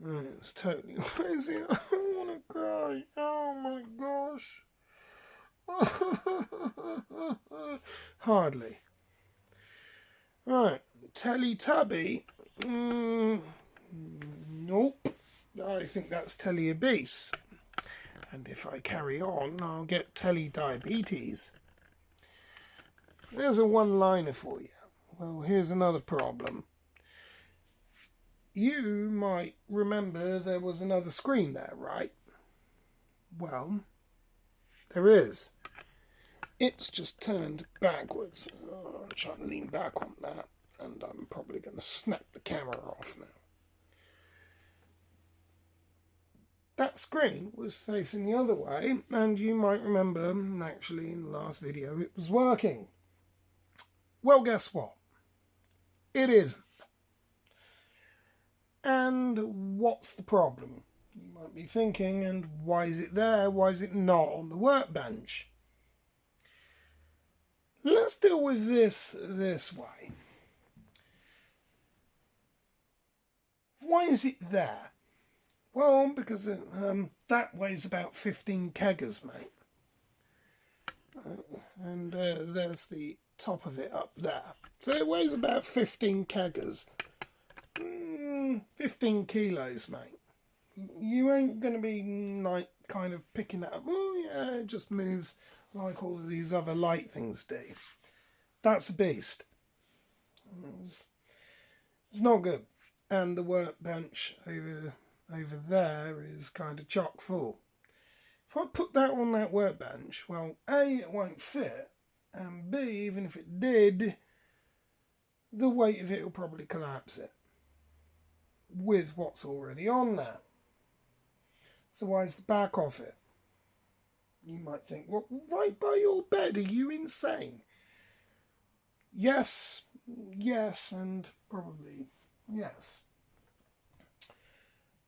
It's totally crazy. I want to cry. Oh my gosh. Hardly. Right. Teletubby. Nope. I think that's teleobese. And if I carry on, I'll get telediabetes. There's a one-liner for you. Well, here's another problem. You might remember there was another screen there, right? Well, there is. It's just turned backwards. I'm trying to lean back on that, and I'm probably going to snap the camera off now. That screen was facing the other way, and you might remember, actually, in the last video, it was working. Well, guess what? It isn't. And what's the problem? You might be thinking, and why is it there? Why is it not on the workbench? Let's deal with this way. Why is it there? Well, because that weighs about 15 keggers, mate. And there's the top of it up there. So it weighs about 15 keggers. 15 kilos, mate. You ain't going to be like kind of picking that up. Oh yeah, it just moves like all of these other light things do. That's a beast. It's not good. And the workbench over there is kind of chock full. If I put that on that workbench, well, A, it won't fit, and B, even if it did, the weight of it will probably collapse it with what's already on there. So why is the back off it? You might think, well, right by your bed, are you insane? Yes, and probably yes.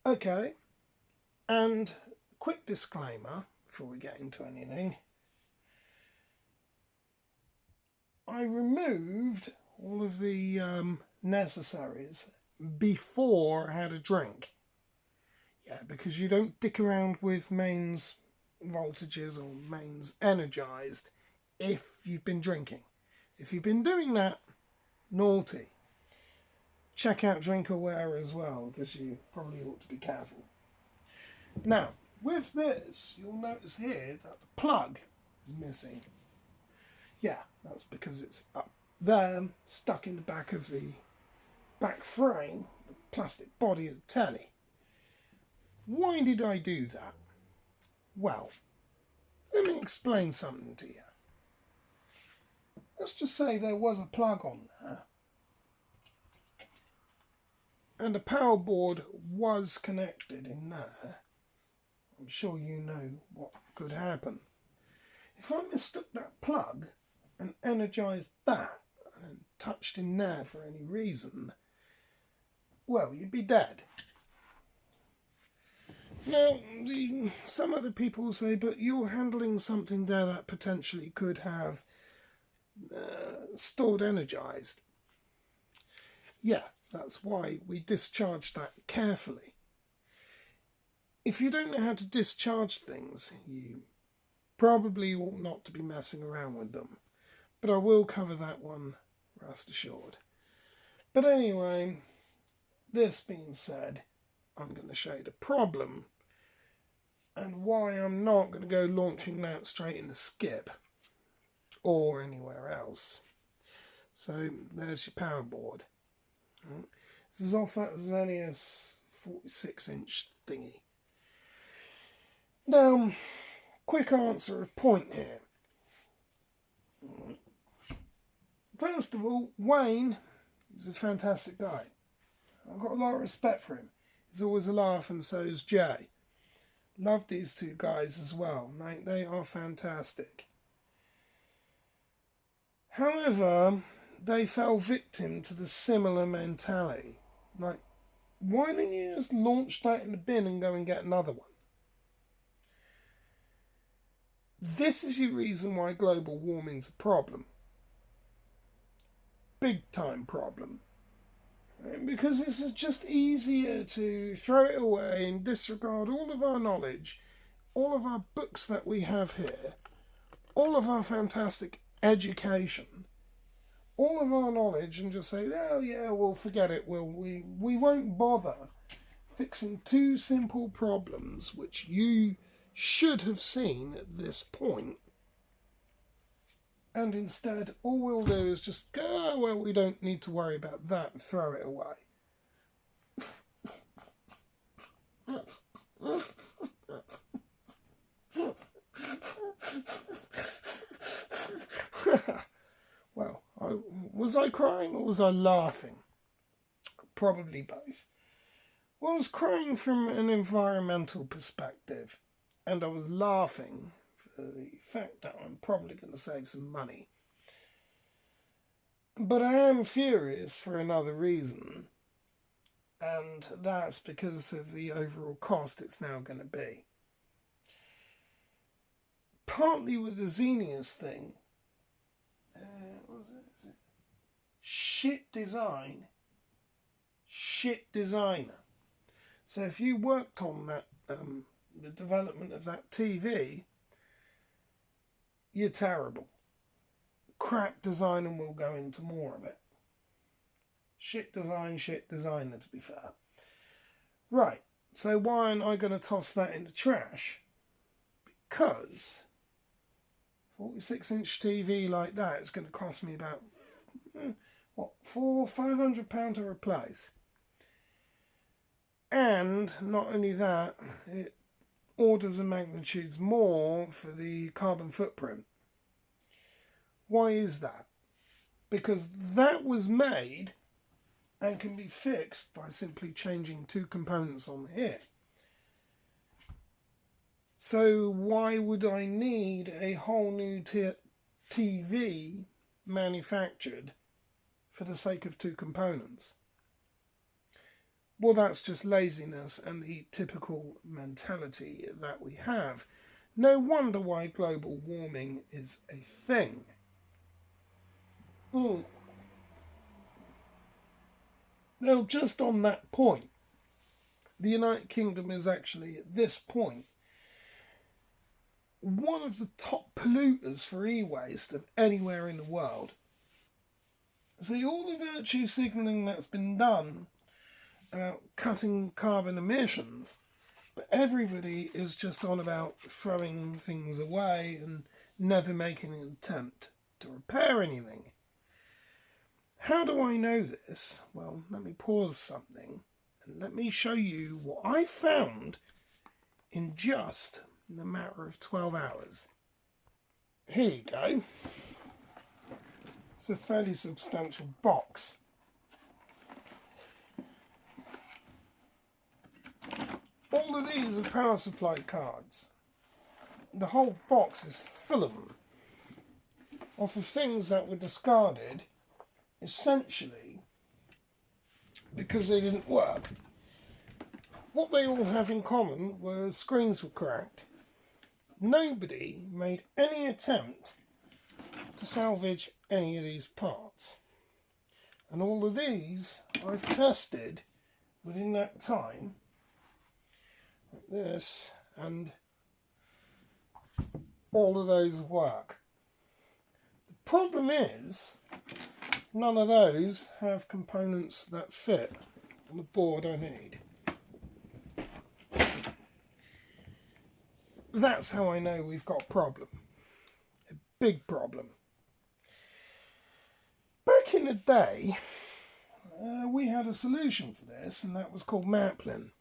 Okay, and quick disclaimer before we get into anything. I removed all of the necessaries before I had a drink. Yeah, because you don't dick around with mains voltages or mains energized if you've been drinking. If you've been doing that, naughty. Check out DrinkAware as well, because you probably ought to be careful. Now, with this, you'll notice here that the plug is missing. Yeah, that's because it's up there, stuck in the back of the back frame, the plastic body of the telly. Why did I do that? Well, let me explain something to you. Let's just say there was a plug on there, and a power board was connected in there. I'm sure you know what could happen. If I mistook that plug and energised that and touched in there for any reason, well, you'd be dead. Now, some other people say, but you're handling something there that potentially could have stored energised. Yeah, that's why we discharged that carefully. If you don't know how to discharge things, you probably ought not to be messing around with them. But I will cover that one, rest assured. But anyway, this being said, I'm going to show you the problem and why I'm not going to go launching that straight in the skip or anywhere else. So there's your power board. This is off that Zennius 46-inch thingy. Now, quick answer of point here. First of all, Wayne is a fantastic guy. I've got a lot of respect for him. He's always a laugh, and so is Jay. Love these two guys as well, mate. They are fantastic. However, they fell victim to the similar mentality. Like, why don't you just launch that in the bin and go and get another one? This is the reason why global warming's a problem. Big time problem. Because it's just easier to throw it away and disregard all of our knowledge, all of our books that we have here, all of our fantastic education, all of our knowledge, and just say, oh yeah, we'll forget it. We won't bother fixing two simple problems which you should have seen at this point. And instead, all we'll do is just go, oh, well, we don't need to worry about that, and throw it away. Well, was I crying or was I laughing? Probably both. Well, I was crying from an environmental perspective, and I was laughing for the fact that I'm probably going to save some money. But I am furious for another reason, and that's because of the overall cost it's now going to be. Partly with the Xenius thing, what was it? Shit design, shit designer. So if you worked on that, the development of that TV, you're terrible. Crap design, and we'll go into more of it. Shit design, shit designer, to be fair. Right, so why am I going to toss that in the trash? Because 46-inch TV like that is going to cost me about, £500 to replace. And not only that, it orders of magnitudes more for the carbon footprint. Why is that? Because that was made and can be fixed by simply changing two components on here. So why would I need a whole new TV manufactured for the sake of two components? Well, that's just laziness and the typical mentality that we have. No wonder why global warming is a thing. Now, just on that point, the United Kingdom is actually, at this point, one of the top polluters for e-waste of anywhere in the world. See, all the virtue signalling that's been done about cutting carbon emissions, but everybody is just on about throwing things away and never making an attempt to repair anything. How do I know this? Well, let me pause something and let me show you what I found in just the matter of 12 hours. Here you go. It's a fairly substantial box. All of these are power supply cards. The whole box is full of them. Off of things that were discarded, essentially because they didn't work. What they all have in common was screens were cracked. Nobody made any attempt to salvage any of these parts. And all of these I've tested within that time, like this, and all of those work. The problem is, none of those have components that fit on the board I need. That's how I know we've got a problem. A big problem. Back in the day, we had a solution for this, and that was called Maplin.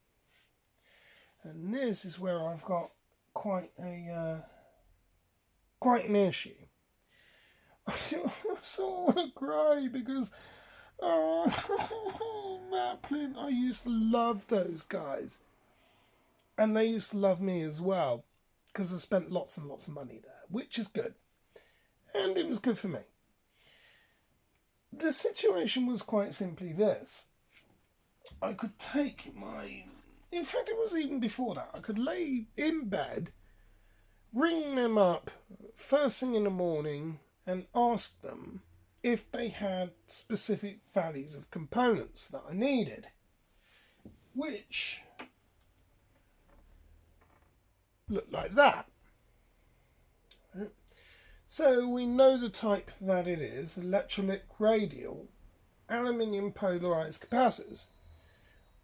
And this is where I've got quite an issue. I sort of cry because Maplin, I used to love those guys, and they used to love me as well, because I spent lots and lots of money there, which is good, and it was good for me. The situation was quite simply this. I could take in fact it was even before that, I could lay in bed, ring them up first thing in the morning and ask them if they had specific values of components that I needed, which look like that. So we know the type that it is, electrolytic radial aluminium polarized capacitors.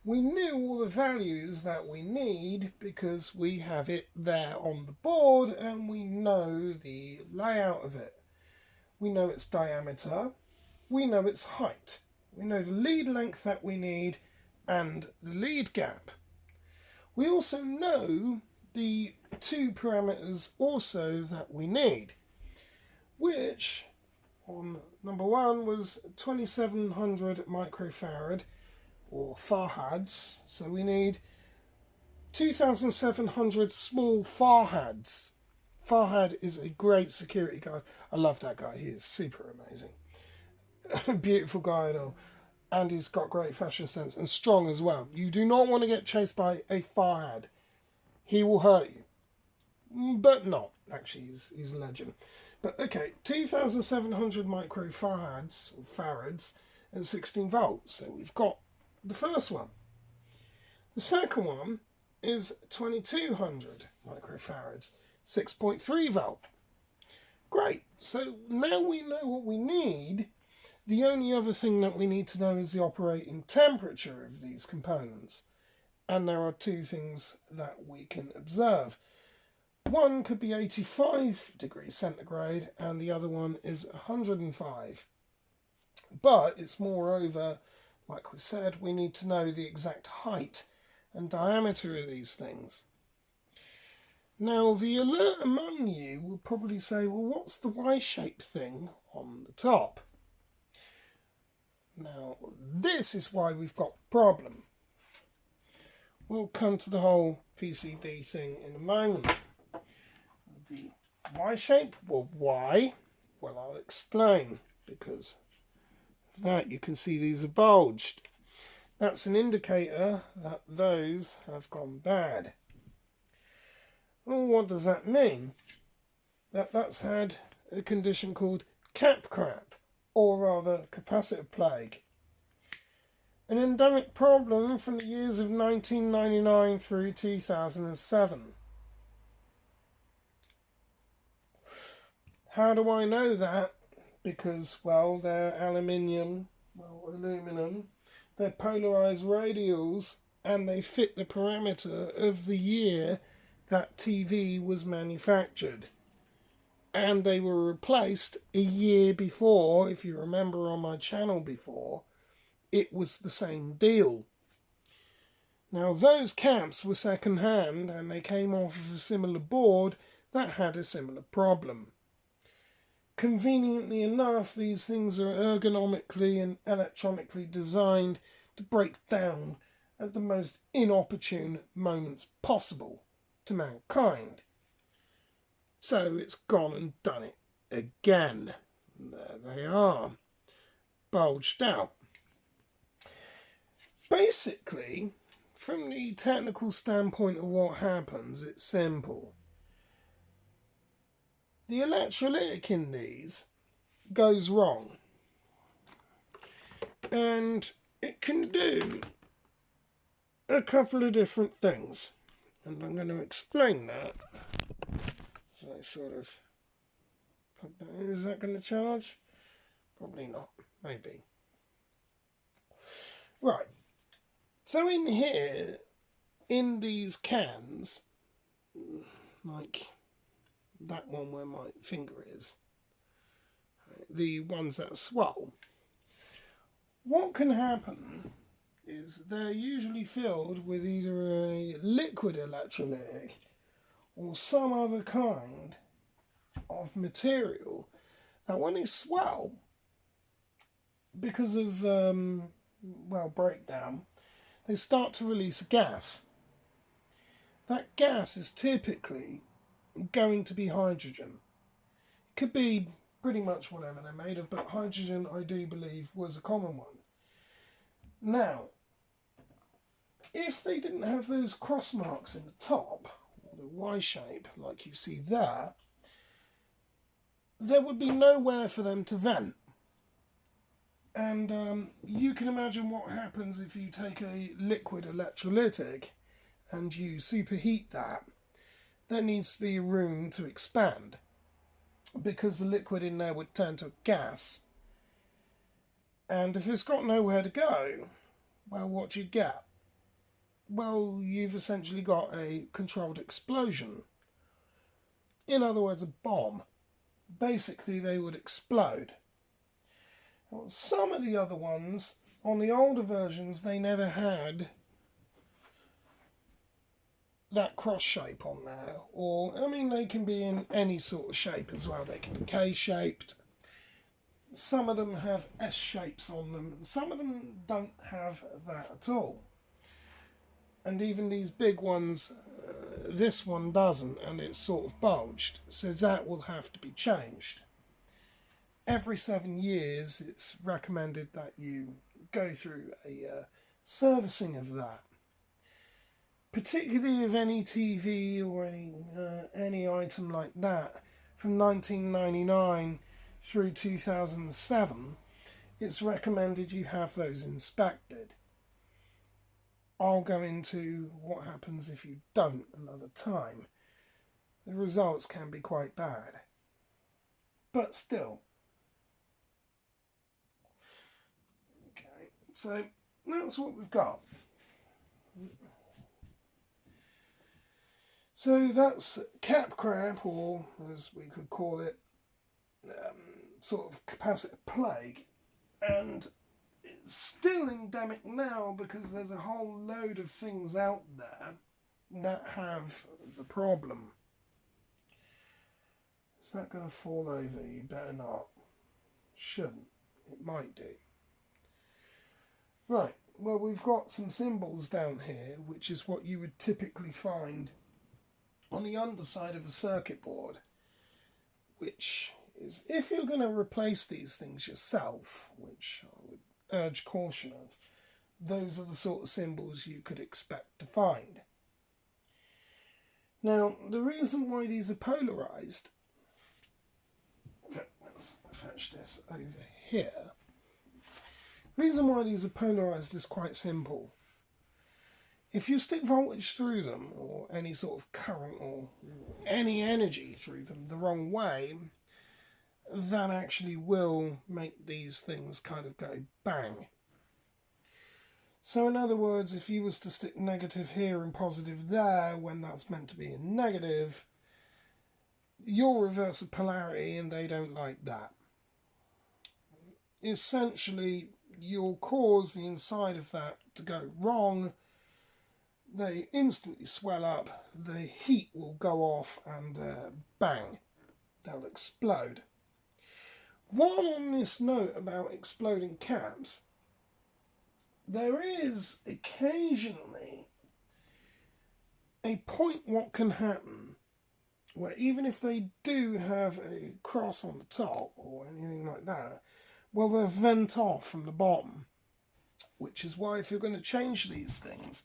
We knew all the values that we need because we have it there on the board and we know the layout of it. We know its diameter, we know its height, we know the lead length that we need and the lead gap. We also know the two parameters also that we need, which on number one was 2700 microfarad or farads, so we need 2700 small farads. Farhad is a great security guard. I love that guy, he is super amazing. Beautiful guy and all, and he's got great fashion sense and strong as well. You do not want to get chased by a Farhad, he will hurt you, but not actually, he's a legend. But okay, 2,700 microfarads, or farads, at 16 volts. So we've got the first one. The second one is 2,200 microfarads, 6.3 volt. Great. So now we know what we need. The only other thing that we need to know is the operating temperature of these components. And there are two things that we can observe. One could be 85 degrees centigrade and the other one is 105. But it's moreover, like we said, we need to know the exact height and diameter of these things. Now the alert among you will probably say, well, what's the Y-shaped thing on the top? Now this is why we've got a problem. We'll come to the whole PCB thing in a moment. The Y shape, well, why? Well, I'll explain, because of that you can see these are bulged. That's an indicator that those have gone bad. Well, what does that mean? That's had a condition called cap crap, or rather capacitive plague. An endemic problem from the years of 1999 through 2007. How do I know that? Because, well, they're aluminum, they're polarized radials, and they fit the parameter of the year that TV was manufactured. And they were replaced a year before, if you remember on my channel before, it was the same deal. Now those caps were second hand and they came off of a similar board that had a similar problem. Conveniently enough, these things are ergonomically and electronically designed to break down at the most inopportune moments possible to mankind. So it's gone and done it again. There they are, bulged out. Basically, from the technical standpoint of what happens, it's simple. The electrolytic in these goes wrong. And it can do a couple of different things. And I'm going to explain that. So I sort of plug that in. Is that going to charge? Probably not. Maybe. Right. So in here, in these cans, like that one where my finger is, the ones that are swell, what can happen is they're usually filled with either a liquid electrolytic or some other kind of material that when they swell, because of, breakdown, they start to release a gas. That gas is typically going to be hydrogen. It could be pretty much whatever they're made of, but hydrogen, I do believe, was a common one. Now, if they didn't have those cross marks in the top, or the Y shape, like you see there would be nowhere for them to vent. And you can imagine what happens if you take a liquid electrolytic and you superheat that. There needs to be room to expand because the liquid in there would turn to a gas. And if it's got nowhere to go, well, what do you get? Well, you've essentially got a controlled explosion. In other words, a bomb. Basically, they would explode. Well, some of the other ones, on the older versions, they never had that cross shape on there. Or, I mean, they can be in any sort of shape as well. They can be K-shaped. Some of them have S shapes on them. Some of them don't have that at all. And even these big ones, this one doesn't, and it's sort of bulged. So that will have to be changed. Every 7 years, it's recommended that you go through a servicing of that. Particularly of any TV or any item like that from 1999 through 2007, it's recommended you have those inspected. I'll go into what happens if you don't another time. The results can be quite bad. But still. Okay, so that's what we've got. So that's cap crap, or as we could call it, sort of capacitor plague. And it's still endemic now because there's a whole load of things out there that have the problem. Is that going to fall over? You better not. Shouldn't. It might do. Right, well, we've got some symbols down here, which is what you would typically find on the underside of a circuit board, which is, if you're going to replace these things yourself, which I would urge caution of, those are the sort of symbols you could expect to find. Now, the reason why these are polarised, let's fetch this over here, the reason why these are polarised is quite simple. If you stick voltage through them, or any sort of current or any energy through them the wrong way, that actually will make these things kind of go bang. So in other words, if you was to stick negative here and positive there when that's meant to be a negative, you'll reverse the polarity and they don't like that. Essentially, you'll cause the inside of that to go wrong. They instantly swell up, the heat will go off and bang, they'll explode. While on this note about exploding caps, there is occasionally a point what can happen where even if they do have a cross on the top or anything like that, well, they'll vent off from the bottom, which is why if you're going to change these things,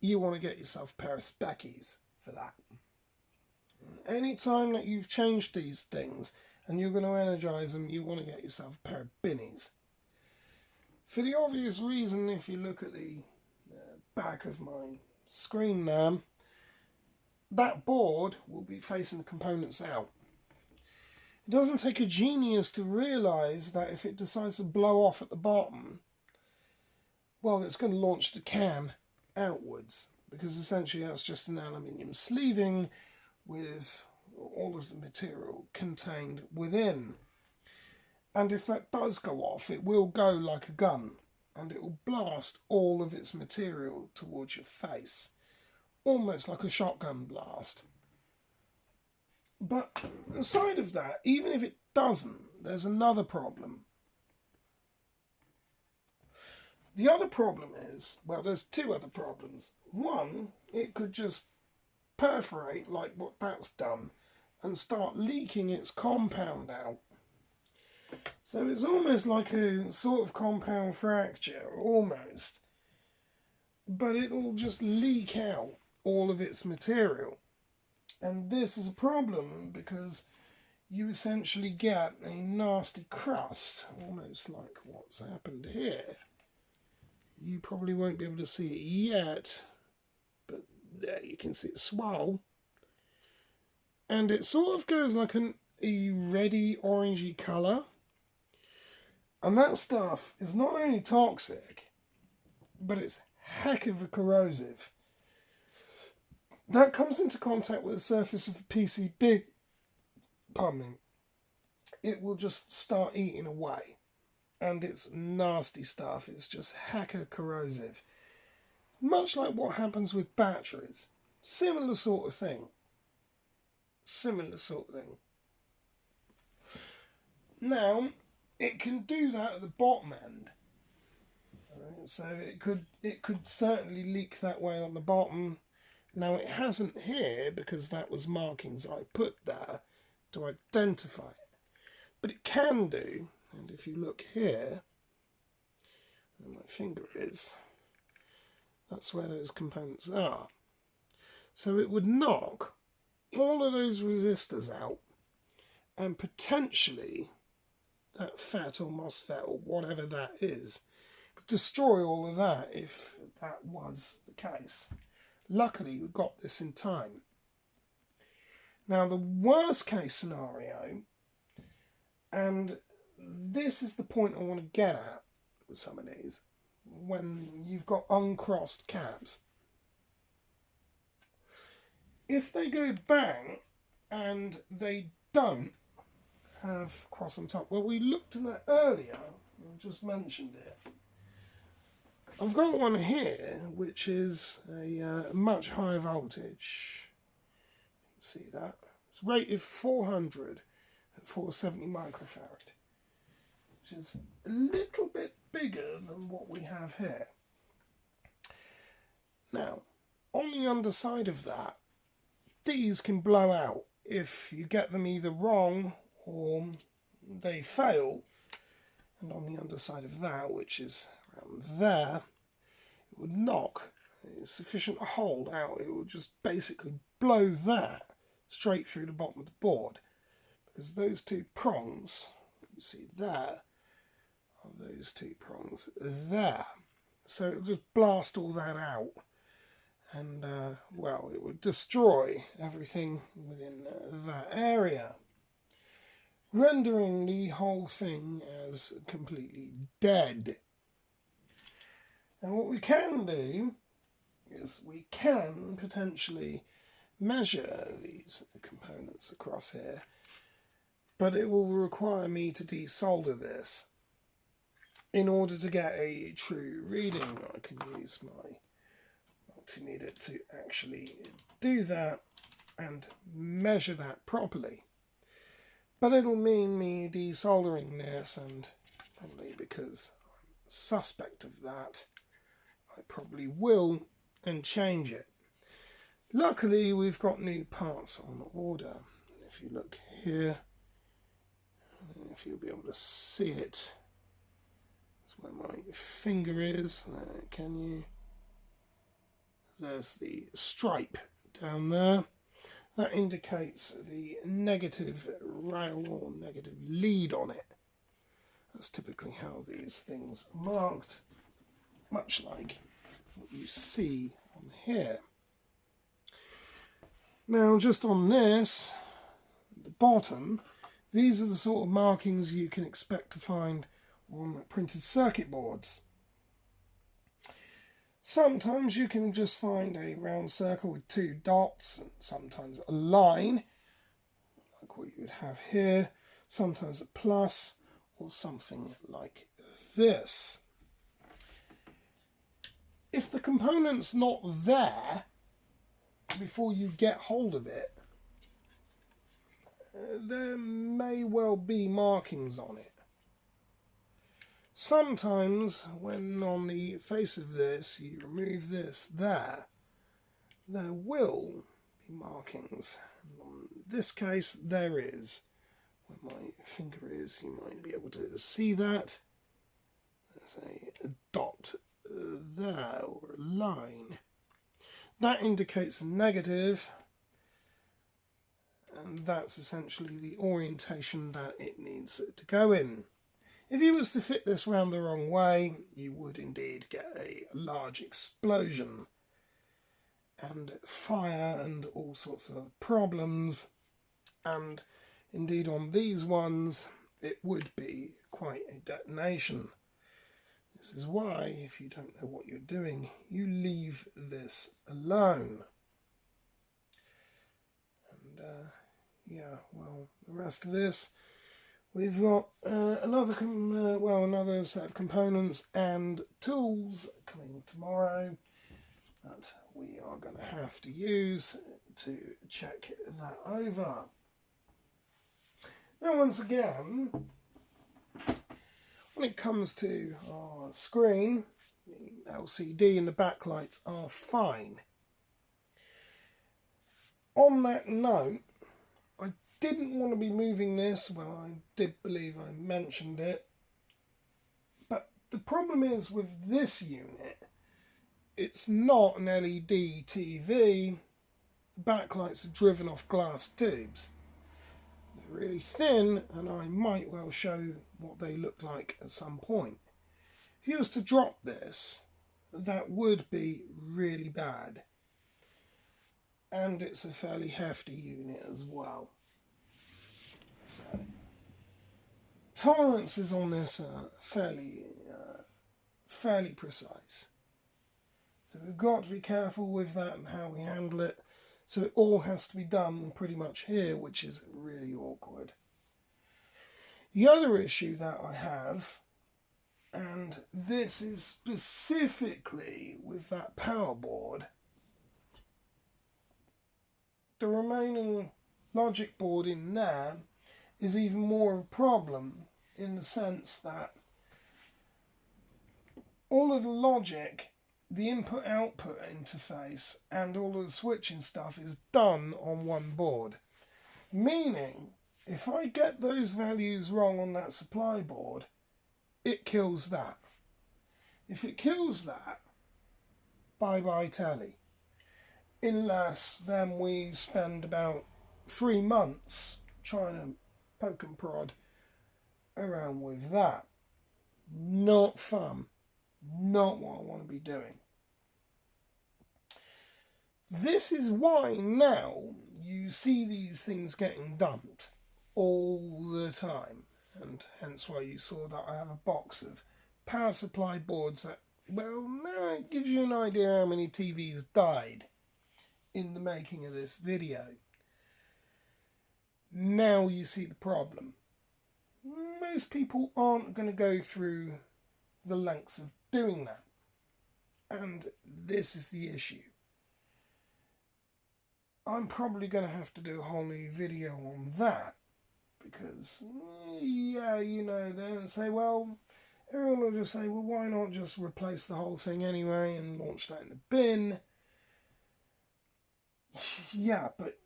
you want to get yourself a pair of speckies for that. Anytime that you've changed these things and you're going to energise them, you want to get yourself a pair of binnies. For the obvious reason, if you look at the back of my screen there, that board will be facing the components out. It doesn't take a genius to realise that if it decides to blow off at the bottom, well, it's going to launch the can outwards, because essentially that's just an aluminium sleeving with all of the material contained within. And if that does go off, it will go like a gun, and it will blast all of its material towards your face, almost like a shotgun blast. But aside of that, even if it doesn't, there's another problem. The other problem is, well, there's two other problems. One, it could just perforate like what that's done and start leaking its compound out. So it's almost like a sort of compound fracture, almost. But it'll just leak out all of its material. And this is a problem because you essentially get a nasty crust, almost like what's happened here. You probably won't be able to see it yet, but there you can see it swirl. And it sort of goes like a reddy orangey colour. And that stuff is not only toxic, but it's heck of a corrosive. That comes into contact with the surface of a PCB, pardon me, it will just start eating away. And it's nasty stuff. It's just heck corrosive. Much like what happens with batteries. Similar sort of thing. Now, it can do that at the bottom end. Right, so it could certainly leak that way on the bottom. Now it hasn't here because that was markings I put there to identify it. But it can do, and if you look here, where my finger is, that's where those components are. So it would knock all of those resistors out and potentially that FET or MOSFET or whatever that is, destroy all of that if that was the case. Luckily, we got this in time. Now, the worst case scenario, and this is the point I want to get at with some of these, when you've got uncrossed caps. If they go bang and they don't have cross on top, well, we looked at that earlier, I just mentioned it. I've got one here which is a much higher voltage. You can see that. It's rated 400 at 470 microfarad, which is a little bit bigger than what we have here. Now, on the underside of that, these can blow out if you get them either wrong or they fail. And on the underside of that, which is around there, it would knock a sufficient hold out. It would just basically blow that straight through the bottom of the board. Because those two prongs, you see there, are those two prongs there. So it would just blast all that out. And, well, it would destroy everything within that area, rendering the whole thing as completely dead. Now what we can do is we can potentially measure these components across here, but it will require me to desolder this in order to get a true reading. I can use my multimeter to actually do that and measure that properly. But it'll mean me desoldering this, and probably because I'm suspect of that, I probably will and change it. Luckily, we've got new parts on order. And if you look here, if you'll be able to see it, that's where my finger is. Can you? There's the stripe down there. That indicates the negative rail or negative lead on it. That's typically how these things are marked, much like what you see on here. Now, just on this, the bottom, these are the sort of markings you can expect to find on printed circuit boards. Sometimes you can just find a round circle with two dots, and sometimes a line, like what you would have here, sometimes a plus, or something like this. If the component's not there before you get hold of it, there may well be markings on it. Sometimes, when on the face of this you remove this there will be markings. In this case, there is. Where my finger is, you might be able to see that. There's a dot there, or a line. That indicates a negative, and that's essentially the orientation that it needs to go in. If you was to fit this round the wrong way, you would indeed get a large explosion and fire and all sorts of other problems, and indeed on these ones it would be quite a detonation. This is why, if you don't know what you're doing, you leave this alone. And yeah, well, the rest of this, we've got another set of components and tools coming tomorrow that we are going to have to use to check that over. Now, once again, when it comes to our screen, the LCD and the backlights are fine. On that note, I didn't want to be moving this. Well, I did believe I mentioned it. But the problem is with this unit, it's not an LED TV. The backlights are driven off glass tubes. They're really thin, and I might well show what they look like at some point. If you was to drop this, that would be really bad. And it's a fairly hefty unit as well. So, tolerances on this are fairly precise. So we've got to be careful with that and how we handle it. So it all has to be done pretty much here, which is really awkward. The other issue that I have, and this is specifically with that power board, the remaining logic board in there is even more of a problem, in the sense that all of the logic, the input-output interface, and all of the switching stuff is done on one board. Meaning, if I get those values wrong on that supply board, it kills that. If it kills that, bye-bye telly. Unless then we spend about 3 months trying to poke and prod around with that. Not fun. Not what I want to be doing. This is why now you see these things getting dumped all the time, and hence why you saw that I have a box of power supply boards that, well, now it gives you an idea how many TVs died in the making of this video. Now you see the problem. Most people aren't going to go through the lengths of doing that. And this is the issue. I'm probably going to have to do a whole new video on that. Because, yeah, you know, they'll say, well, everyone will just say, well, why not just replace the whole thing anyway and launch that in the bin? Yeah, but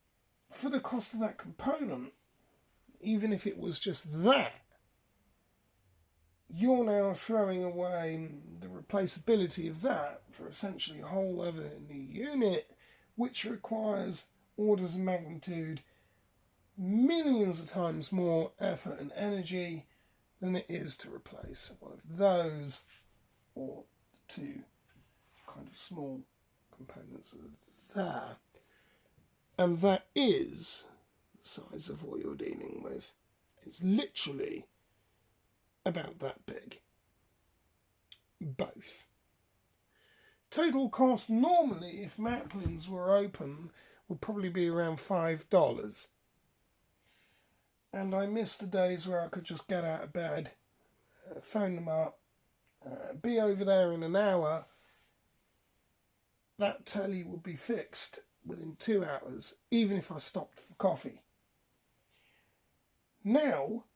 for the cost of that component, even if it was just that, you're now throwing away the replaceability of that for essentially a whole other new unit, which requires orders of magnitude millions of times more effort and energy than it is to replace one of those or two kind of small components there. And that is the size of what you're dealing with. It's literally about that big. Both. Total cost normally, if Maplins were open, would probably be around $5. And I miss the days where I could just get out of bed, phone them up, be over there in an hour. That telly would be fixed within 2 hours, even if I stopped for coffee. Now,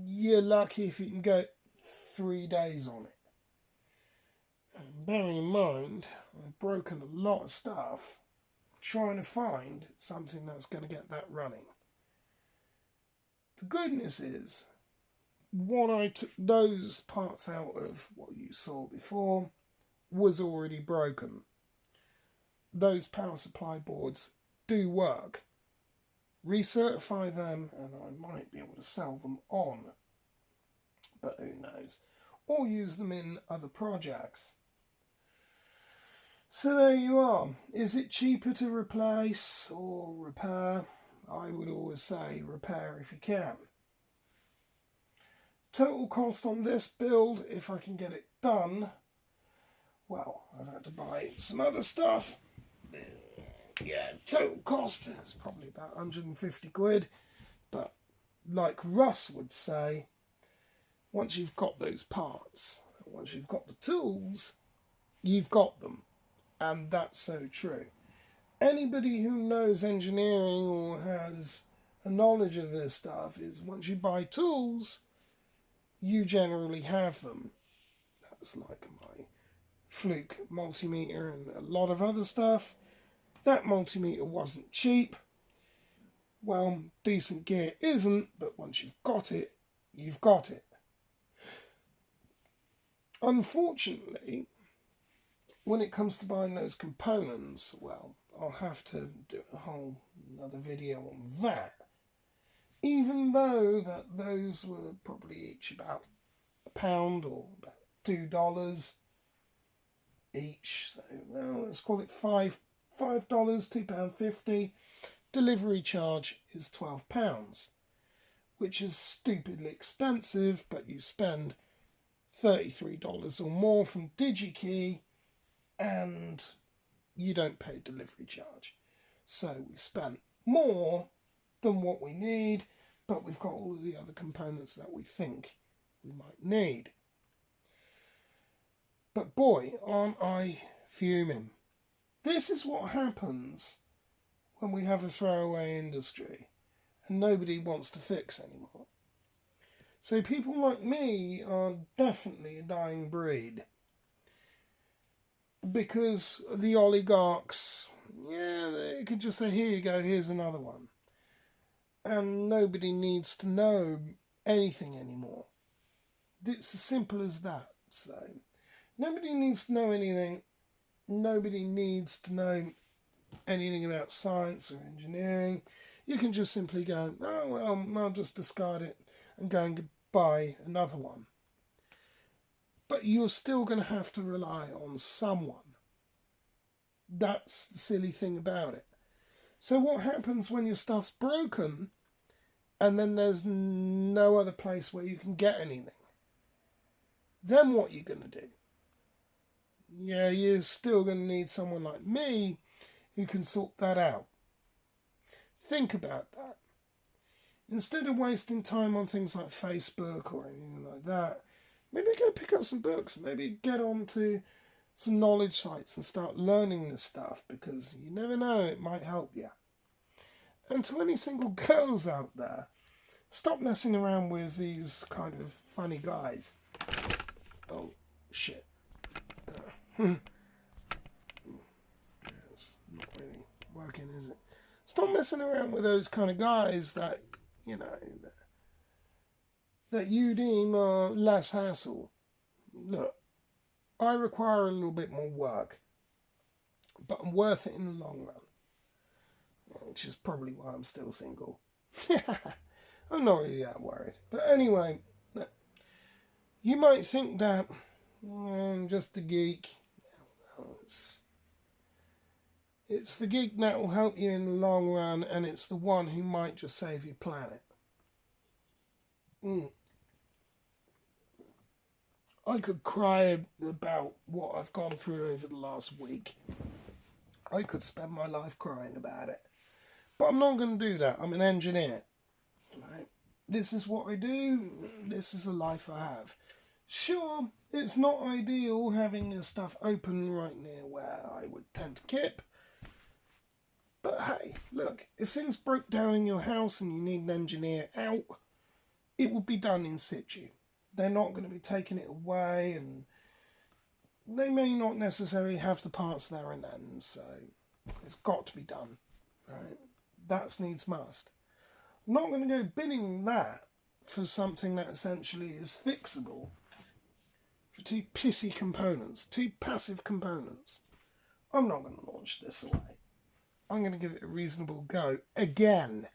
you're lucky if you can go 3 days on it. And bearing in mind, I've broken a lot of stuff trying to find something that's going to get that running. The goodness is, what I took those parts out of what you saw before was already broken. Those power supply boards do work. recertify them, and I might be able to sell them on, but who knows, or use them in other projects. So there you are. Is it cheaper to replace or repair? I would always say repair if you can. Total cost on this build, if I can get it done, well, I've had to buy some other stuff. Yeah, total cost is probably about 150 quid. But like Russ would say, once you've got those parts, once you've got the tools, you've got them. And that's so true. Anybody who knows engineering or has a knowledge of this stuff is once you buy tools, you generally have them. That's like my Fluke multimeter and a lot of other stuff. That multimeter wasn't cheap. Well, decent gear isn't, but once you've got it, you've got it. Unfortunately, when it comes to buying those components, well, I'll have to do a whole another video on that. Even though that those were probably each about £1 or about $2 each. So, well, let's call it $5, £2.50. Delivery charge is £12, which is stupidly expensive, but you spend $33 or more from DigiKey and you don't pay delivery charge. So we spent more than what we need, but we've got all of the other components that we think we might need. But boy, aren't I fuming. This is what happens when we have a throwaway industry and nobody wants to fix anymore. So people like me are definitely a dying breed. Because the oligarchs, yeah, they could just say, here you go, here's another one. And nobody needs to know anything anymore. It's as simple as that. So nobody needs to know anything. Nobody needs to know anything about science or engineering. You can just simply go, oh, well, I'll just discard it and go and buy another one. But you're still going to have to rely on someone. That's the silly thing about it. So what happens when your stuff's broken and then there's no other place where you can get anything? Then what are you going to do? Yeah, you're still going to need someone like me who can sort that out. Think about that. Instead of wasting time on things like Facebook or anything like that, maybe go pick up some books, maybe get on to some knowledge sites and start learning this stuff, because you never know, it might help you. And to any single girls out there, stop messing around with these kind of funny guys. Oh, shit. It's not really working, is it? Stop messing around with those kind of guys that, you know, that you deem are less hassle. Look, I require a little bit more work, but I'm worth it in the long run, which is probably why I'm still single. I'm not really that worried. But anyway, look, you might think that I'm just a geek. No, it's the geek that will help you in the long run, and it's the one who might just save your planet. I could cry about what I've gone through over the last week. I could spend my life crying about it. But I'm not going to do that. I'm an engineer. Right? This is what I do. This is the life I have. Sure, it's not ideal having this stuff open right near where I would tend to kip. But hey, look, if things broke down in your house and you need an engineer out, it would be done in situ. They're not going to be taking it away, and they may not necessarily have the parts there and then, so it's got to be done. Right? That's needs must. I'm not going to go bidding that for something that essentially is fixable for two pissy components, two passive components. I'm not going to launch this away. I'm going to give it a reasonable go again.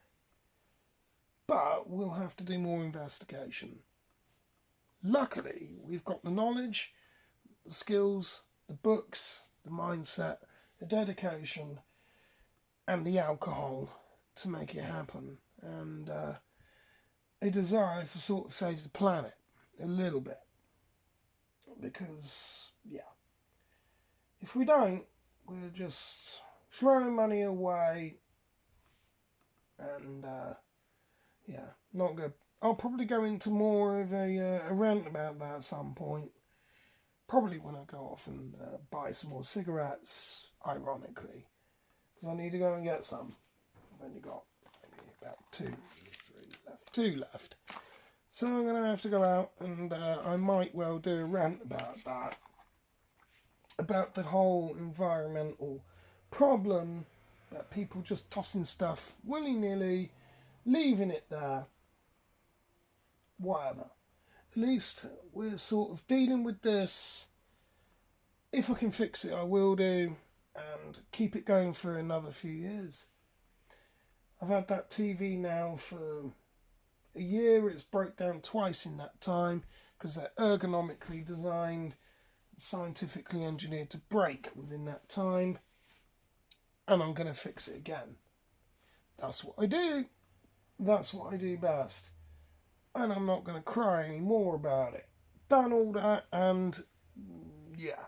but we'll have to do more investigation. Luckily, we've got the knowledge, the skills, the books, the mindset, the dedication, and the alcohol to make it happen, and a desire to sort of save the planet a little bit. Because, yeah, if we don't, we're just throwing money away, and yeah, not good. I'll probably go into more of a rant about that at some point. Probably when I go off and buy some more cigarettes, ironically, because I need to go and get some. I've only got maybe about two left. So I'm going to have to go out, and I might well do a rant about that. About the whole environmental problem, that people just tossing stuff willy-nilly, leaving it there, whatever. At least we're sort of dealing with this. If I can fix it, I will do, and keep it going for another few years. I've had that TV now for a year. It's broke down twice in that time because they're ergonomically designed, scientifically engineered to break within that time, and I'm going to fix it again. That's what I do. That's what I do best. And I'm not going to cry anymore about it. Done all that, and yeah.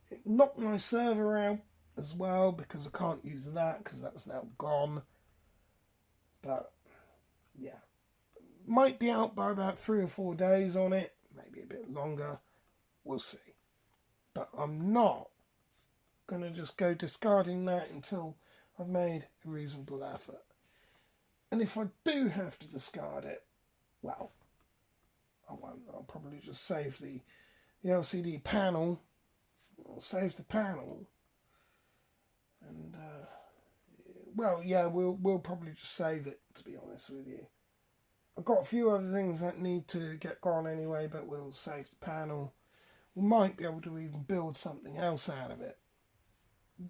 It knocked my server out as well because I can't use that because that's now gone. But yeah. Might be out by about 3 or 4 days on it. Maybe a bit longer. We'll see. But I'm not going to just go discarding that until I've made a reasonable effort. And if I do have to discard it, well, I won't. I'll probably just save the LCD panel. I'll save the panel. And, well, yeah, we'll probably just save it, to be honest with you. I've got a few other things that need to get gone anyway, but we'll save the panel. We might be able to even build something else out of it.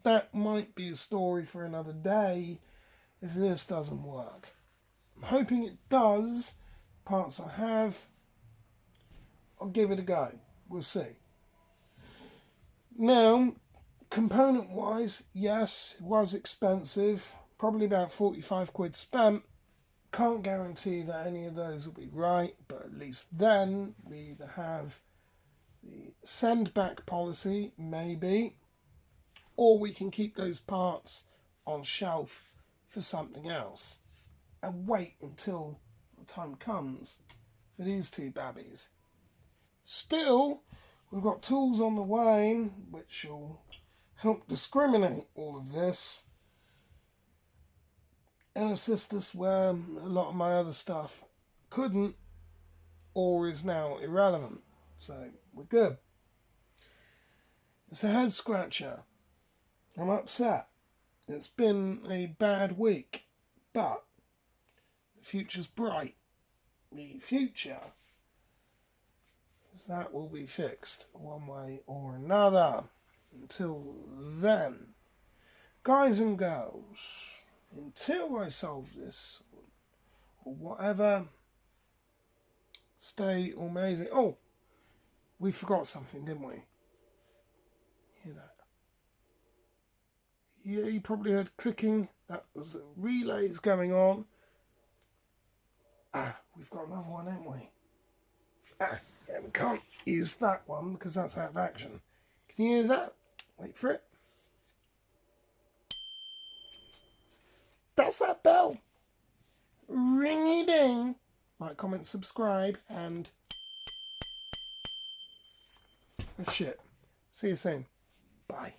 That might be a story for another day if this doesn't work. I'm hoping it does. Parts I have, I'll give it a go. We'll see. Now, component-wise, yes, it was expensive. Probably about 45 quid spent. Can't guarantee that any of those will be right, but at least then we either have the send back policy, maybe, or we can keep those parts on shelf for something else and wait until the time comes for these two babbies. Still, we've got tools on the way which will help discriminate all of this and assist us where a lot of my other stuff couldn't or is now irrelevant. So we're good. It's a head scratcher. I'm upset. It's been a bad week, but the future's bright. The future is that will be fixed one way or another. Until then, guys and girls, until I solve this or whatever, stay amazing. Oh, we forgot something, didn't we? Hear that? Yeah, you probably heard clicking. That was relays going on. We've got another one, haven't we? Yeah, we can't use that one because that's out of action. Can you hear that? Wait for it. That's that bell. Ringy ding. Like, comment, subscribe, and that's shit. See you soon. Bye.